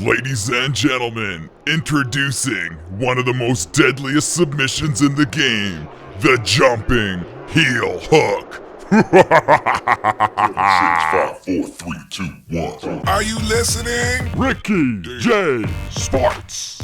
Ladies and gentlemen, introducing one of the most deadliest submissions in the game, the jumping heel hook. 6, 5, 4, 3, 2, 1. Are you listening? Ricky J. Sparks.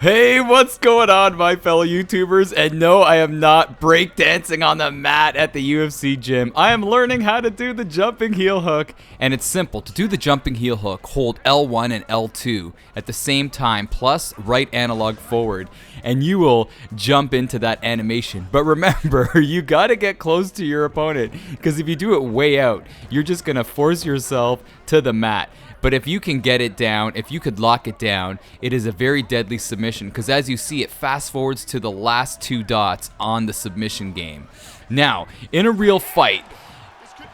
Hey, what's going on, my fellow YouTubers? And no, I am not breakdancing on the mat at the UFC gym. I am learning how to do the jumping heel hook, and it's simple. To do the jumping heel hook, hold L1 and L2 at the same time, plus right analog forward, and you will jump into that animation. But remember, you gotta get close to your opponent, because if you do it way out, you're just gonna force yourself to the mat. But if you can get it down, if you could lock it down, it is a very deadly submission, because as you see, it fast forwards to the last 2 dots on the submission game. Now, in a real fight,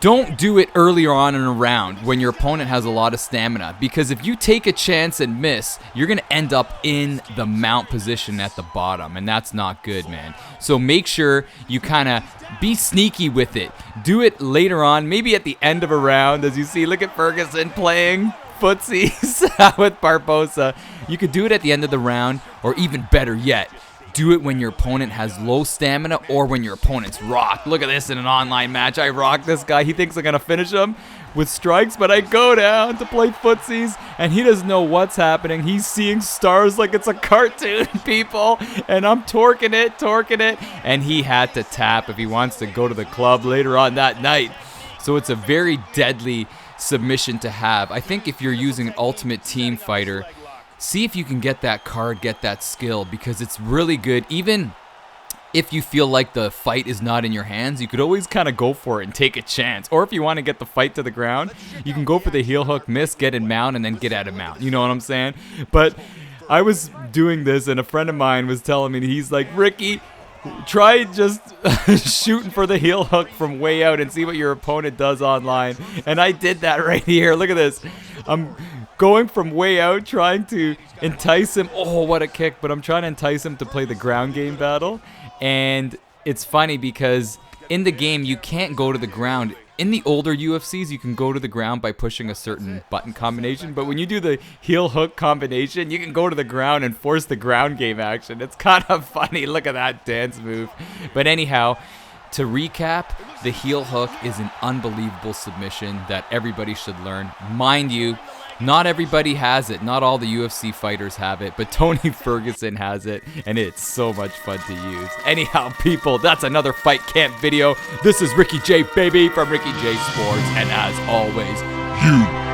don't do it earlier on in a round when your opponent has a lot of stamina, because if you take a chance and miss, you're going to end up in the mount position at the bottom, and that's not good, man. So make sure you kind of be sneaky with it. Do it later on, maybe at the end of a round. As you see, look at Ferguson playing footsies with Barbosa. You could do it at the end of the round, or even better yet, do it when your opponent has low stamina or when your opponent's rocked. Look at this in an online match. I rock this guy. He thinks I'm going to finish him with strikes, but I go down to play footsies, and he doesn't know what's happening. He's seeing stars like it's a cartoon, people, and I'm torquing it, and he had to tap if he wants to go to the club later on that night. So it's a very deadly submission to have. I think if you're using an Ultimate Team fighter, see if you can get that card, get that skill, because it's really good. Even if you feel like the fight is not in your hands, you could always kind of go for it and take a chance. Or if you want to get the fight to the ground, you can go for the heel hook, miss, get in mount, and then get out of mount. You know what I'm saying? But I was doing this, and a friend of mine was telling me, he's like, Ricky, try just shooting for the heel hook from way out and see what your opponent does online. And I did that right here. Look at this. I'm going from way out, trying to entice him. Oh, what a kick. But I'm trying to entice him to play the ground game battle. And it's funny because in the game, you can't go to the ground. In the older UFCs, you can go to the ground by pushing a certain button combination. But when you do the heel hook combination, you can go to the ground and force the ground game action. It's kind of funny. Look at that dance move. But anyhow, to recap, the heel hook is an unbelievable submission that everybody should learn. Mind you, not everybody has it. Not all the UFC fighters have it, but Tony Ferguson has it, and it's so much fun to use. Anyhow, people, that's another Fight Camp video. This is Ricky J, baby, from Ricky J Sports, and as always, You